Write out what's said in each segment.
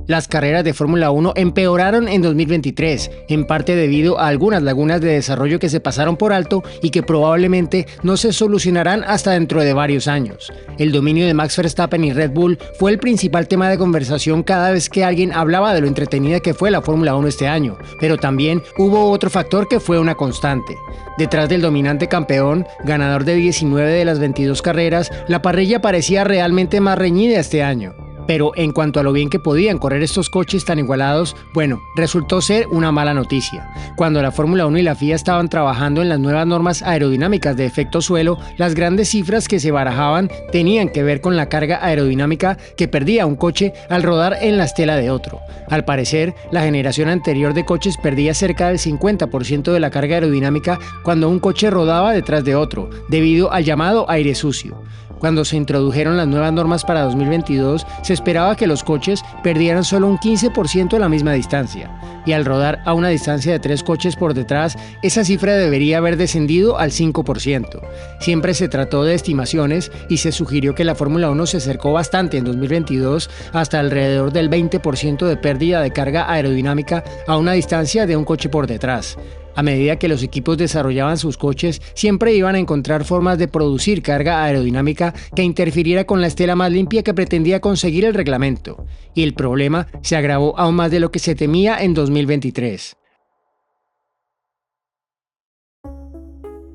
Las carreras de Fórmula 1 empeoraron en 2023, en parte debido a algunas lagunas de desarrollo que se pasaron por alto y que probablemente no se solucionarán hasta dentro de varios años. El dominio de Max Verstappen y Red Bull fue el principal tema de conversación cada vez que alguien hablaba de lo entretenida que fue la Fórmula 1 este año, pero también hubo otro factor que fue una constante. Detrás del dominante campeón, ganador de 19 de las 22 carreras, la parrilla parecía realmente más reñida este año. Pero en cuanto a lo bien que podían correr estos coches tan igualados, bueno, resultó ser una mala noticia. Cuando la Fórmula 1 y la FIA estaban trabajando en las nuevas normas aerodinámicas de efecto suelo, las grandes cifras que se barajaban tenían que ver con la carga aerodinámica que perdía un coche al rodar en la estela de otro. Al parecer, la generación anterior de coches perdía cerca del 50% de la carga aerodinámica cuando un coche rodaba detrás de otro, debido al llamado aire sucio. Cuando se introdujeron las nuevas normas para 2022, se esperaba que los coches perdieran solo un 15% de la misma distancia, y al rodar a una distancia de 3 coches por detrás, esa cifra debería haber descendido al 5%. Siempre se trató de estimaciones y se sugirió que la Fórmula 1 se acercó bastante en 2022 hasta alrededor del 20% de pérdida de carga aerodinámica a una distancia de un coche por detrás. A medida que los equipos desarrollaban sus coches, siempre iban a encontrar formas de producir carga aerodinámica que interfiriera con la estela más limpia que pretendía conseguir el reglamento. Y el problema se agravó aún más de lo que se temía en 2023.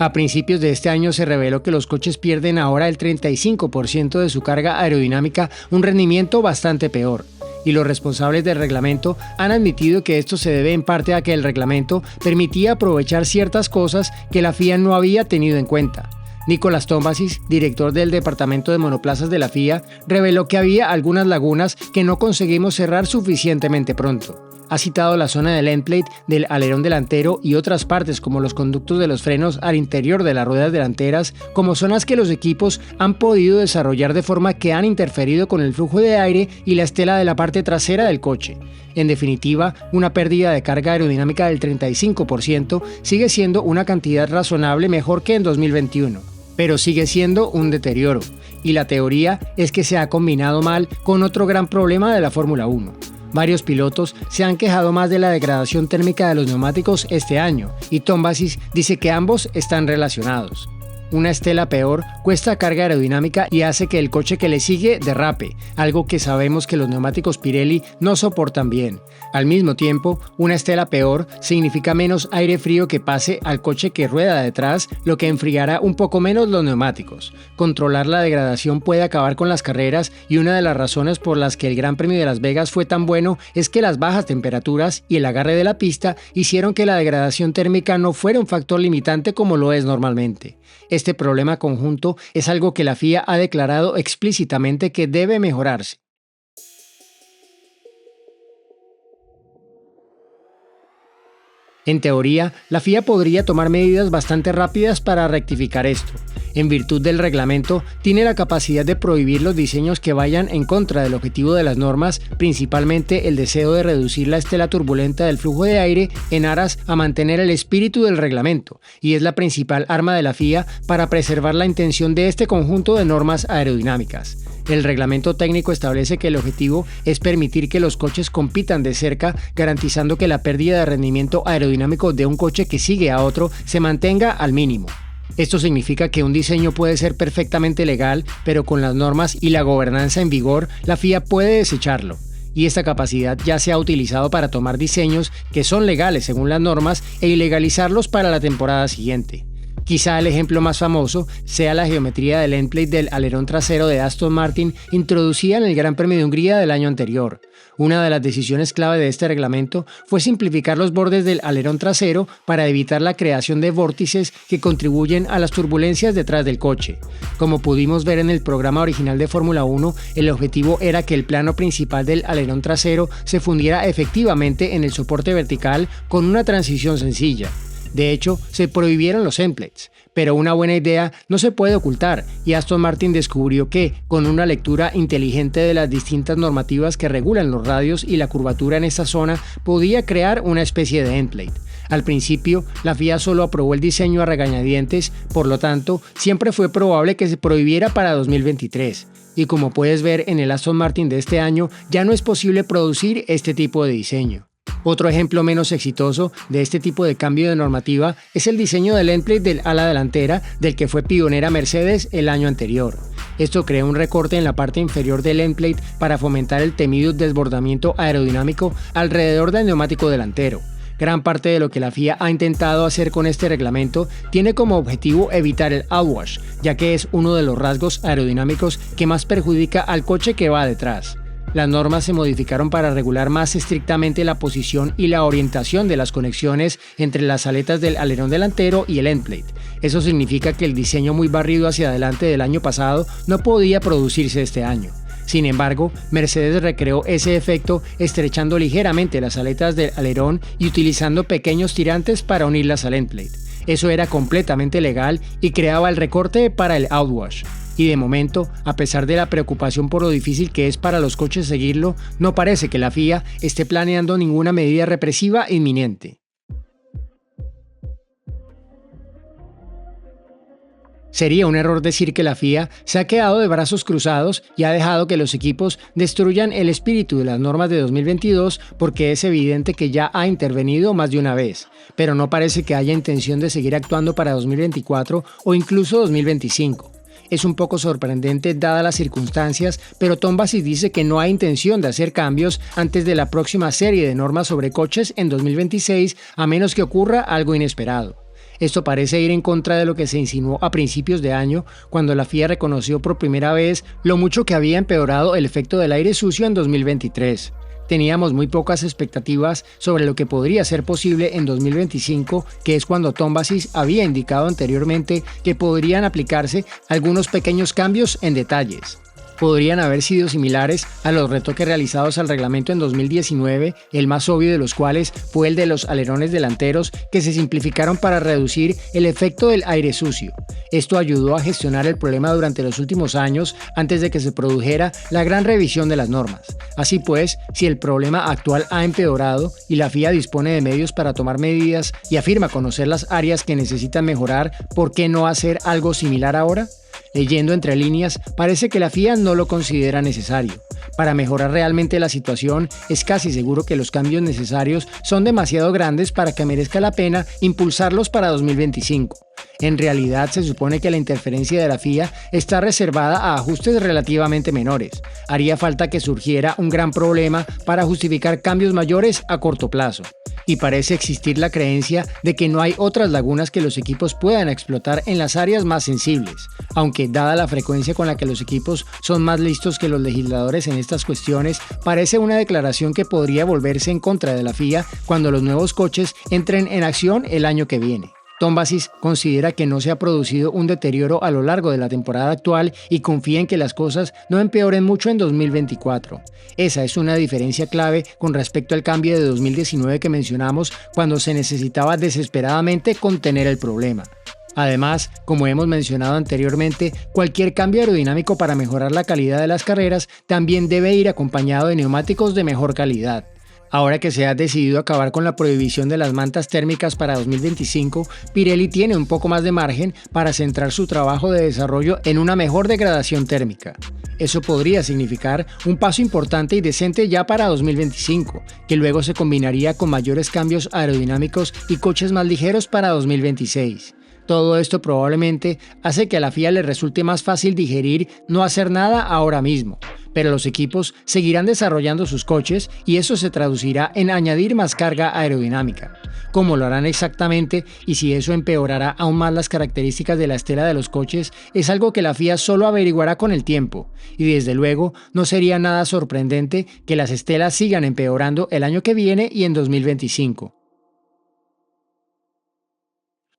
A principios de este año se reveló que los coches pierden ahora el 35% de su carga aerodinámica, un rendimiento bastante peor. Y los responsables del reglamento han admitido que esto se debe en parte a que el reglamento permitía aprovechar ciertas cosas que la FIA no había tenido en cuenta. Nicolás Tombazis, director del departamento de monoplazas de la FIA, reveló que había algunas lagunas que no conseguimos cerrar suficientemente pronto. Ha citado la zona del end plate del alerón delantero y otras partes como los conductos de los frenos al interior de las ruedas delanteras como zonas que los equipos han podido desarrollar de forma que han interferido con el flujo de aire y la estela de la parte trasera del coche. En definitiva, una pérdida de carga aerodinámica del 35% sigue siendo una cantidad razonable mejor que en 2021. Pero sigue siendo un deterioro, y la teoría es que se ha combinado mal con otro gran problema de la Fórmula 1. Varios pilotos se han quejado más de la degradación térmica de los neumáticos este año, y Tombazis dice que ambos están relacionados. Una estela peor cuesta carga aerodinámica y hace que el coche que le sigue derrape, algo que sabemos que los neumáticos Pirelli no soportan bien. Al mismo tiempo, una estela peor significa menos aire frío que pase al coche que rueda detrás, lo que enfriará un poco menos los neumáticos. Controlar la degradación puede acabar con las carreras, y una de las razones por las que el Gran Premio de Las Vegas fue tan bueno es que las bajas temperaturas y el agarre de la pista hicieron que la degradación térmica no fuera un factor limitante como lo es normalmente. Este problema conjunto es algo que la FIA ha declarado explícitamente que debe mejorarse. En teoría, la FIA podría tomar medidas bastante rápidas para rectificar esto. En virtud del reglamento, tiene la capacidad de prohibir los diseños que vayan en contra del objetivo de las normas, principalmente el deseo de reducir la estela turbulenta del flujo de aire en aras a mantener el espíritu del reglamento, y es la principal arma de la FIA para preservar la intención de este conjunto de normas aerodinámicas. El reglamento técnico establece que el objetivo es permitir que los coches compitan de cerca, garantizando que la pérdida de rendimiento aerodinámico de un coche que sigue a otro se mantenga al mínimo. Esto significa que un diseño puede ser perfectamente legal, pero con las normas y la gobernanza en vigor, la FIA puede desecharlo. Y esta capacidad ya se ha utilizado para tomar diseños que son legales según las normas e ilegalizarlos para la temporada siguiente. Quizá el ejemplo más famoso sea la geometría del end plate del alerón trasero de Aston Martin introducida en el Gran Premio de Hungría del año anterior. Una de las decisiones clave de este reglamento fue simplificar los bordes del alerón trasero para evitar la creación de vórtices que contribuyen a las turbulencias detrás del coche. Como pudimos ver en el programa original de Fórmula 1, el objetivo era que el plano principal del alerón trasero se fundiera efectivamente en el soporte vertical con una transición sencilla. De hecho, se prohibieron los end plates, pero una buena idea no se puede ocultar, y Aston Martin descubrió que, con una lectura inteligente de las distintas normativas que regulan los radios y la curvatura en esta zona, podía crear una especie de end plate. Al principio, la FIA solo aprobó el diseño a regañadientes, por lo tanto, siempre fue probable que se prohibiera para 2023. Y como puedes ver en el Aston Martin de este año, ya no es posible producir este tipo de diseño. Otro ejemplo menos exitoso de este tipo de cambio de normativa es el diseño del endplate del ala delantera del que fue pionera Mercedes el año anterior. Esto crea un recorte en la parte inferior del endplate para fomentar el temido desbordamiento aerodinámico alrededor del neumático delantero. Gran parte de lo que la FIA ha intentado hacer con este reglamento tiene como objetivo evitar el outwash, ya que es uno de los rasgos aerodinámicos que más perjudica al coche que va detrás. Las normas se modificaron para regular más estrictamente la posición y la orientación de las conexiones entre las aletas del alerón delantero y el endplate. Eso significa que el diseño muy barrido hacia adelante del año pasado no podía producirse este año. Sin embargo, Mercedes recreó ese efecto estrechando ligeramente las aletas del alerón y utilizando pequeños tirantes para unirlas al endplate. Eso era completamente legal y creaba el recorte para el outwash. Y de momento, a pesar de la preocupación por lo difícil que es para los coches seguirlo, no parece que la FIA esté planeando ninguna medida represiva inminente. Sería un error decir que la FIA se ha quedado de brazos cruzados y ha dejado que los equipos destruyan el espíritu de las normas de 2022 porque es evidente que ya ha intervenido más de una vez, pero no parece que haya intención de seguir actuando para 2024 o incluso 2025. Es un poco sorprendente dadas las circunstancias, pero Tombazis dice que no hay intención de hacer cambios antes de la próxima serie de normas sobre coches en 2026, a menos que ocurra algo inesperado. Esto parece ir en contra de lo que se insinuó a principios de año, cuando la FIA reconoció por primera vez lo mucho que había empeorado el efecto del aire sucio en 2023. Teníamos muy pocas expectativas sobre lo que podría ser posible en 2025, que es cuando Tombazis había indicado anteriormente que podrían aplicarse algunos pequeños cambios en detalles. Podrían haber sido similares a los retoques realizados al reglamento en 2019, el más obvio de los cuales fue el de los alerones delanteros que se simplificaron para reducir el efecto del aire sucio. Esto ayudó a gestionar el problema durante los últimos años antes de que se produjera la gran revisión de las normas. Así pues, si el problema actual ha empeorado y la FIA dispone de medios para tomar medidas y afirma conocer las áreas que necesitan mejorar, ¿por qué no hacer algo similar ahora? Leyendo entre líneas, parece que la FIA no lo considera necesario. Para mejorar realmente la situación, es casi seguro que los cambios necesarios son demasiado grandes para que merezca la pena impulsarlos para 2025. En realidad, se supone que la interferencia de la FIA está reservada a ajustes relativamente menores. Haría falta que surgiera un gran problema para justificar cambios mayores a corto plazo. Y parece existir la creencia de que no hay otras lagunas que los equipos puedan explotar en las áreas más sensibles, aunque dada la frecuencia con la que los equipos son más listos que los legisladores en estas cuestiones, parece una declaración que podría volverse en contra de la FIA cuando los nuevos coches entren en acción el año que viene. Tombazis considera que no se ha producido un deterioro a lo largo de la temporada actual y confía en que las cosas no empeoren mucho en 2024. Esa es una diferencia clave con respecto al cambio de 2019 que mencionamos, cuando se necesitaba desesperadamente contener el problema. Además, como hemos mencionado anteriormente, cualquier cambio aerodinámico para mejorar la calidad de las carreras también debe ir acompañado de neumáticos de mejor calidad. Ahora que se ha decidido acabar con la prohibición de las mantas térmicas para 2025, Pirelli tiene un poco más de margen para centrar su trabajo de desarrollo en una mejor degradación térmica. Eso podría significar un paso importante y decente ya para 2025, que luego se combinaría con mayores cambios aerodinámicos y coches más ligeros para 2026. Todo esto probablemente hace que a la FIA le resulte más fácil digerir no hacer nada ahora mismo, pero los equipos seguirán desarrollando sus coches y eso se traducirá en añadir más carga aerodinámica. Cómo lo harán exactamente y si eso empeorará aún más las características de la estela de los coches es algo que la FIA solo averiguará con el tiempo, y desde luego no sería nada sorprendente que las estelas sigan empeorando el año que viene y en 2025.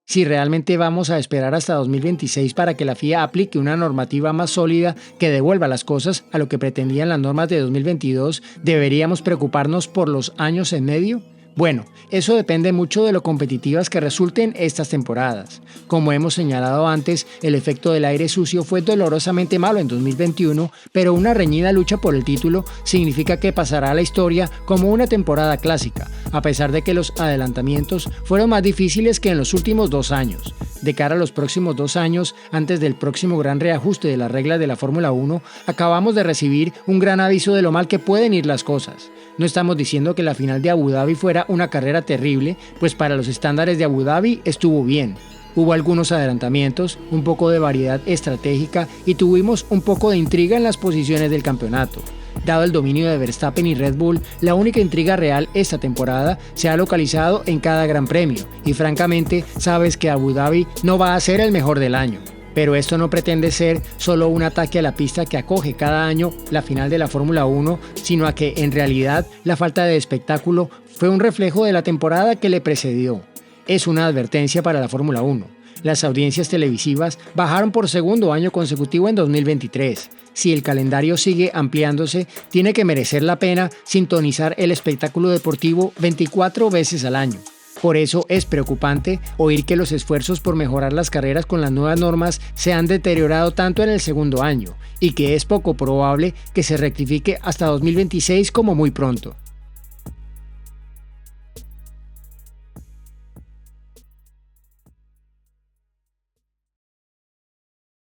Si realmente vamos a esperar hasta 2026 para que la FIA aplique una normativa más sólida que devuelva las cosas a lo que pretendían las normas de 2022, ¿deberíamos preocuparnos por los años en medio? Bueno, eso depende mucho de lo competitivas que resulten estas temporadas. Como hemos señalado antes, el efecto del aire sucio fue dolorosamente malo en 2021, pero una reñida lucha por el título significa que pasará a la historia como una temporada clásica, a pesar de que los adelantamientos fueron más difíciles que en los últimos 2 años. De cara a los próximos 2 años, antes del próximo gran reajuste de las reglas de la Fórmula 1, acabamos de recibir un gran aviso de lo mal que pueden ir las cosas. No estamos diciendo que la final de Abu Dhabi fuera una carrera terrible, pues para los estándares de Abu Dhabi estuvo bien. Hubo algunos adelantamientos, un poco de variedad estratégica y tuvimos un poco de intriga en las posiciones del campeonato. Dado el dominio de Verstappen y Red Bull, la única intriga real esta temporada se ha localizado en cada gran premio y francamente sabes que Abu Dhabi no va a ser el mejor del año. Pero esto no pretende ser solo un ataque a la pista que acoge cada año la final de la Fórmula 1, sino a que en realidad la falta de espectáculo fue un reflejo de la temporada que le precedió. Es una advertencia para la Fórmula 1. Las audiencias televisivas bajaron por segundo año consecutivo en 2023. Si el calendario sigue ampliándose, tiene que merecer la pena sintonizar el espectáculo deportivo 24 veces al año. Por eso es preocupante oír que los esfuerzos por mejorar las carreras con las nuevas normas se han deteriorado tanto en el segundo año y que es poco probable que se rectifique hasta 2026 como muy pronto.